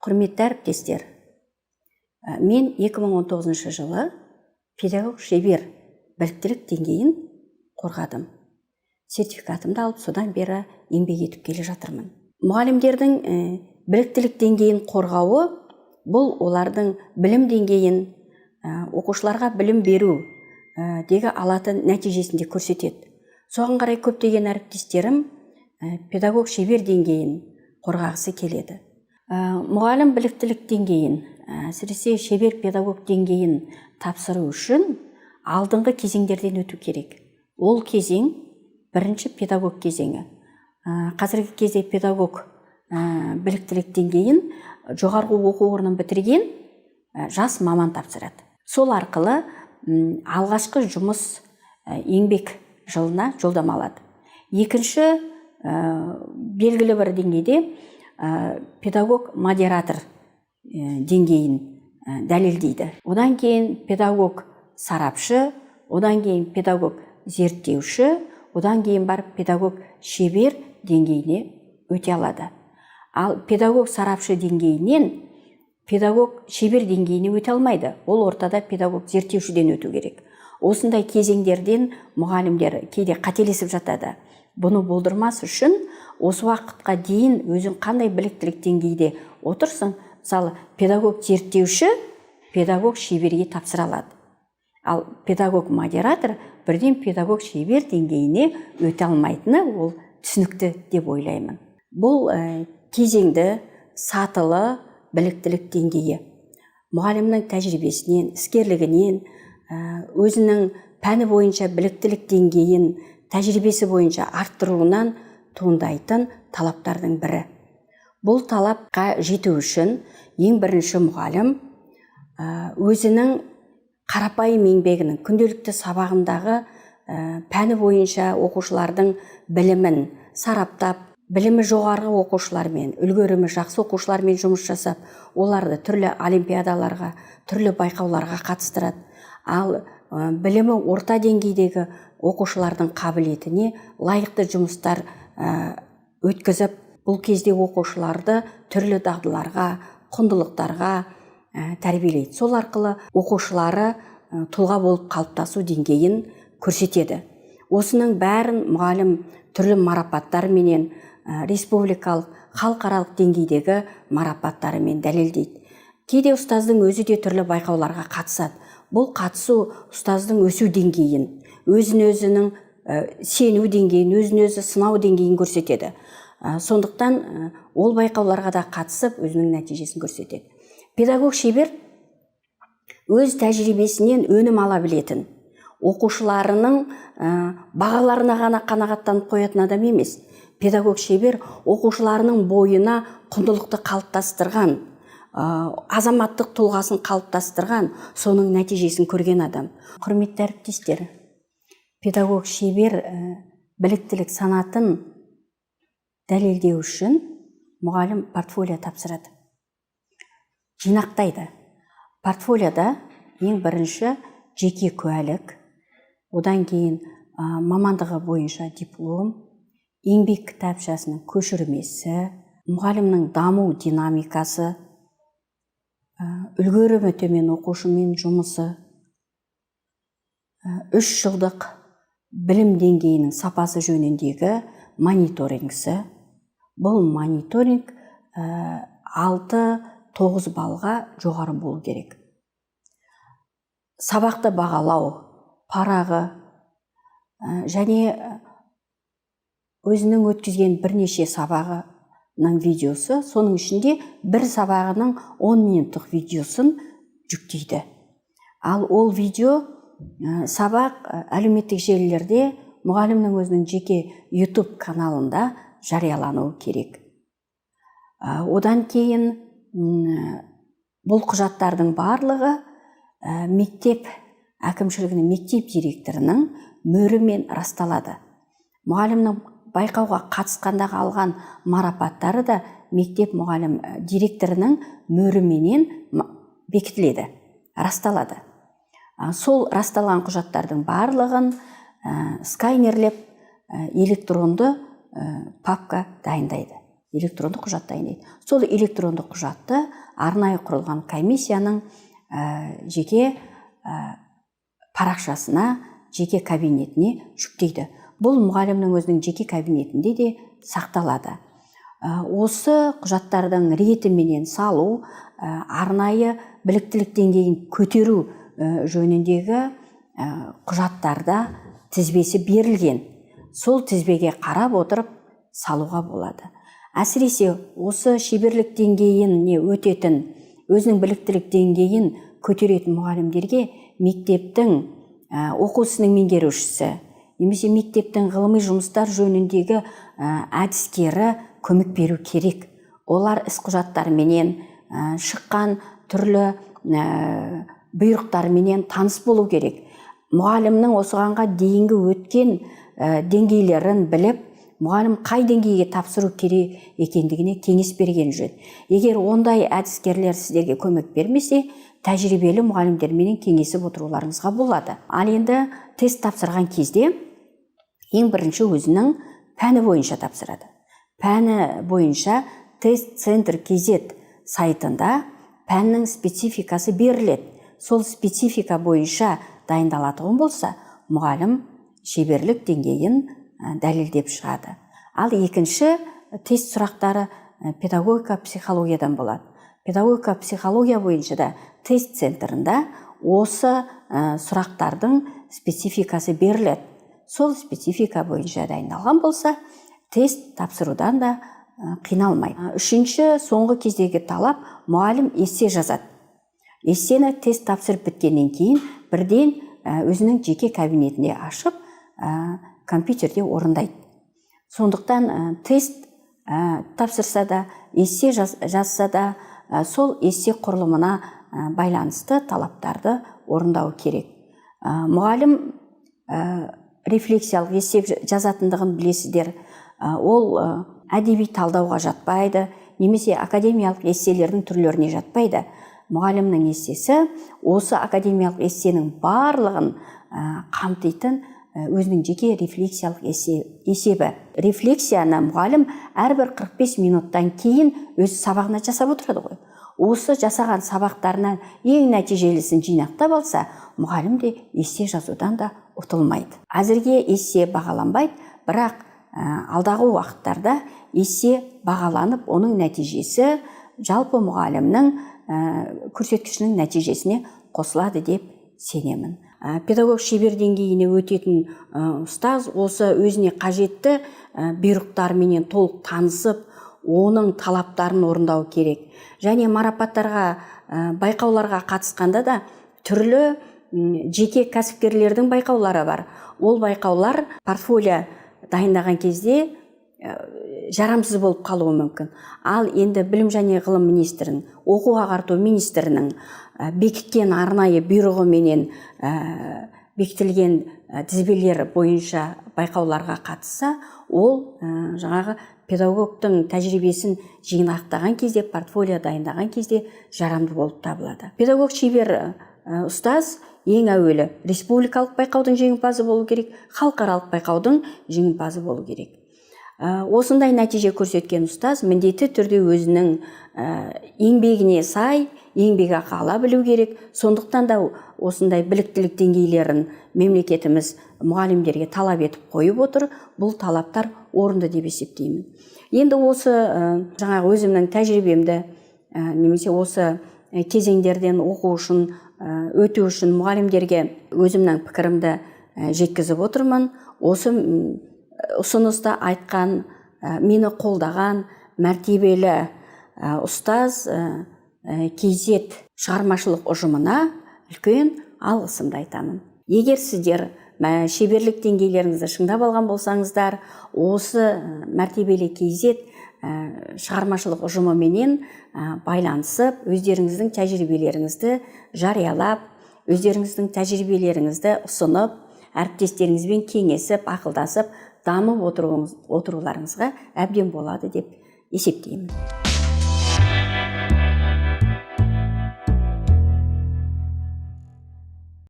Құрметті әріптестер, мен 2019 жылы педагог шебер біліктілік деңгейін қорғадым. Сертификатымды алып, содан бері еңбек етіп келе жатырмын. Мұғалімдердің біліктілік деңгейін қорғауы бұл олардың білім деңгейін, оқушыларға білім беру дегі алатын нәтижесінде көрсетеді. Соған қарай көптеген әріптестерім педагог шебер деңгейін қорғағысы келеді. Мұғалім біліктілік деңгейін, әсіресе шебер педагог деңгейін тапсыру үшін алдыңғы кезеңдерден өту керек. Ол кезең бірінші педагог кезеңі. Қазіргі кезде педагог біліктілік деңгейін жоғарғы оқу орнын бітірген жас маман тапсырады. Сол арқылы алғашқы жұмыс еңбек жылына жолдама алады. Екінші белгілі бір деңгейде педагог модератор деңгейін дәлелдейді. Одан кейін педагог сарапшы, одан кейін педагог зерттеуші, одан кейін барып педагог шебер деңгейіне өте алады. Ал педагог сарапшы деңгейінен педагог шебер деңгейіне өте алмайды. Ол ортада педагог зерттеушіден өту керек. Осындай кезеңдерден мұғалімдер кейде қателесіп жатады. Бұны болдырмас үшін осы уақытқа дейін өзің қандай біліктілік деңгейде отырсың, мысалы педагог зерттеуші педагог шеберге тапсыра алады. Ал педагог модератор бірден педагог шебер деңгейіне өте алмайтыны ол түсінікті деп ойлаймын. Бұл кезеңді сатылы біліктілік деңгейі. Мұғалімнің тәжірибесінен, іскерлігінен, өзінің пәні бойынша біліктілік деңгейін тәжірибесі бойынша арттыруынан туындайтын талаптардың бірі. Бұл талапқа жету үшін ең бірінші мұғалім өзінің қарапайым еңбегінің күнделікті сабағындағы пәні бойынша оқушылардың білімін сараптап, білімі жоғарғы оқушылармен, үлгерімі жақсы оқушылармен жұмыс жасап, оларды түрлі олимпиадаларға, түрлі байқауларға қатыстырады. Ал білімі орта деңгейдегі оқушылардың қабілетіне лайықты жұмыстар өткізіп, бұл кезде оқушыларды түрлі дағдыларға, құндылықтарға тәрбиелейді. Сол арқылы оқушылары тұлға болып қалыптасу деңгейін көрсетеді. Осының бәрін мұғалім түрлі марапаттарменен, республикалық, халықаралық деңгейдегі марапаттарымен дәлелдейді. Кейде ұстаздың өзі де түрлі байқауларға қатысады. Бұл қатысу ұстаздың өсу деңгейін, өзін-өзінің сену деңгейін, өзін-өзі сынау деңгейін көрсетеді. Сондықтан ол байқауларға да қатысып, өзінің нәтижесін көрсетеді. Педагог шебер өз тәжірибесінен өнім ала білетін, оқушыларының бағаларына ғана қанағаттанып қоятын адам емес. Педагог шебер оқушыларының бойына құндылықты қалыптастырған, азаматтық тұлғасын қалыптастырған, соның нәтижесін көрген адам. Құрметті әріптестер, педагог шебер біліктілік санатын дәлелдеу үшін мұғалім портфолио тапсырады. Жинақтайды. Портфолиода ең бірінші жеке куәлік, одан кейін мамандығы бойынша диплом, еңбек кітапшасының көшірмесі, мұғалімнің даму динамикасы, үлгерімі төмен оқушымен жұмысы, 3 жылдық білім деңгейінің сапасы жөніндегі мониторингісі. Бұл мониторинг 6-9 балға жоғары болу керек. Сабақты бағалау, парағы және өзінің өткізген бірнеше сабағының видеосы, соның ішінде бір сабағының 10 минуттық видеосын жүктейді. Ал ол видео сабақ әлеуметтік желілерде мұғалімнің өзінің жеке YouTube каналында жариялануы керек. Одан кейін бұл құжаттардың барлығы мектеп әкімшілігінің, мектеп директорының мөрімен расталады. Мұғалімнің байқауға қатысқандағы алған марапаттары да мектеп мұғалім директорының мөріменен бекітіледі, расталады. Сол расталған құжаттардың барлығын сканерлеп электронды папка дайындайды. электрондық құжат дайындайды. Сол электрондық құжатты арнайы құрылған комиссияның жеке парақшасына, жеке кабинетіне жүктейді. Бұл мұғалімнің өзінің жеке кабинетінде де сақталады. Осы құжаттардың ретіменен салу, арнайы біліктілік деңгейін көтеру жөніндегі құжаттарда тізбесі берілген. Сол тізбеге қарап отырып салуға болады. Әсіресе осы шеберлік деңгейіне өтетін, өзінің біліктілік деңгейін көтеретін мұғалімдерге мектептің оқу ісінің меңгерушісі, немесе мектептің ғылыми жұмыстар жөніндегі әдіскері көмек беру керек. Олар іс құжаттарменен, шыққан түрлі бұйрықтарменен таныс болу керек. Мұғалімнің осығанға дейінгі өткен деңгейлерін біліп, мұғалім қай деңгейге тапсыру керек екендігіне кеңес берген жөн. Егер ондай әдіскерлер сіздерге көмек бермесе, тәжірибелі мұғалімдермен кеңесіп отыруларыңызға болады. Ал енді тест тапсырған кезде ең бірінші өзінің пәні бойынша тапсырады. Пәні бойынша тест-центр KZ сайтында пәннің спецификасы беріледі. Сол специфика бойынша дайындалатұғын болса, мұғалім шеберлік деңгейін дәлелдеп шығады. Ал екінші тест сұрақтары педагогика психологиядан болады. Педагогика психология бойынша да тест центрында осы сұрақтардың спецификасы беріледі. Сол специфика бойынша дайындалған болса, тест тапсырудан да қиналмайды. Үшінші, соңғы кездегі талап, мұғалім эссе жазады. Эссені тест тапсырып біткеннен кейін бірден өзінің жеке кабинетінде ашып, компьютерде орындайды. Сондықтан тест тапсырса да, эссе жазса да, сол эссе құрылымына байланысты талаптарды орындау керек. Мұғалім рефлексиялық есеп жазатындығын білесіздер. Ол әдеби талдауға жатпайды, немесе академиялық эсселердің түрлеріне жатпайды. Мұғалімнің эссесі осы академиялық эссенің барлығын қамтитын өзінің жеке рефлексиялық есебі. Рефлексияны мұғалім әрбір 45 минуттан кейін өз сабағына жасап отырады ғой. Осы жасаған сабақтарынан ең нәтижелісін жинақтап алса, мұғалім де эссе жазудан да ұтылмайды. Әзірге эссе бағаланбайды, бірақ алдағы уақыттарда эссе бағаланып, оның нәтижесі жалпы мұғалімнің көрсеткішінің нәтижесіне қосылады деп сенемін. Педагог шебер деңгейіне өтетін ұстаз осы өзіне қажетті бұйрықтарменен толық танысып, оның талаптарын орындау керек. Және марапаттарға, байқауларға қатысқанда да түрлі жеке кәсіпкерлердің байқаулары бар. Ол байқаулар портфолио дайындаған кезде жарамсыз болып қалуы мүмкін. Ал енді білім және ғылым министрінің, оқу ағарту министрінің бекіткен арнайы бұйрығыменен бекітілген тізбелер бойынша байқауларға қатысса, ол жаңағы педагогтың тәжірибесін жинақтаған кезде, портфолио дайындаған кезде жарамды болып табылады. Педагог шебер ұстаз ең әуелі республикалық байқаудың жеңімпазы болу керек, халықаралық байқаудың жеңімпазы болу керек. Осындай нәтиже көрсеткен ұстаз міндетті түрде өзінің еңбегіне сай еңбекақы ала білу керек. Сондықтан да осындай біліктілік деңгейлерін мемлекетіміз мұғалімдерге талап етіп қойып отыр. Бұл талаптар орынды деп есептеймін. Енді осы жаңағы өзімнің тәжірибемді, немесе осы кезеңдерден оқу үшін, өту үшін мұғалімдерге өзімнің пікірімді жеткізіп отырмын. Осы ұсынысты айтқан, мені қолдаған мәртебелі ұстаз KZ шығармашылық ұжымына үлкен алғысымды айтамын. Егер сіздер шеберлік деңгейлеріңізді шыңдап алған болсаңыздар, осы мәртебелі KZ шығармашылық ұжымыменен байланысып, өздеріңіздің тәжірибелеріңізді жариялап, өздеріңіздің тәжірибелеріңізді ұсынып, әріптестеріңізбен кеңесіп, ақылдасып, дамып отыруларыңызға әбден болады деп есептеймін.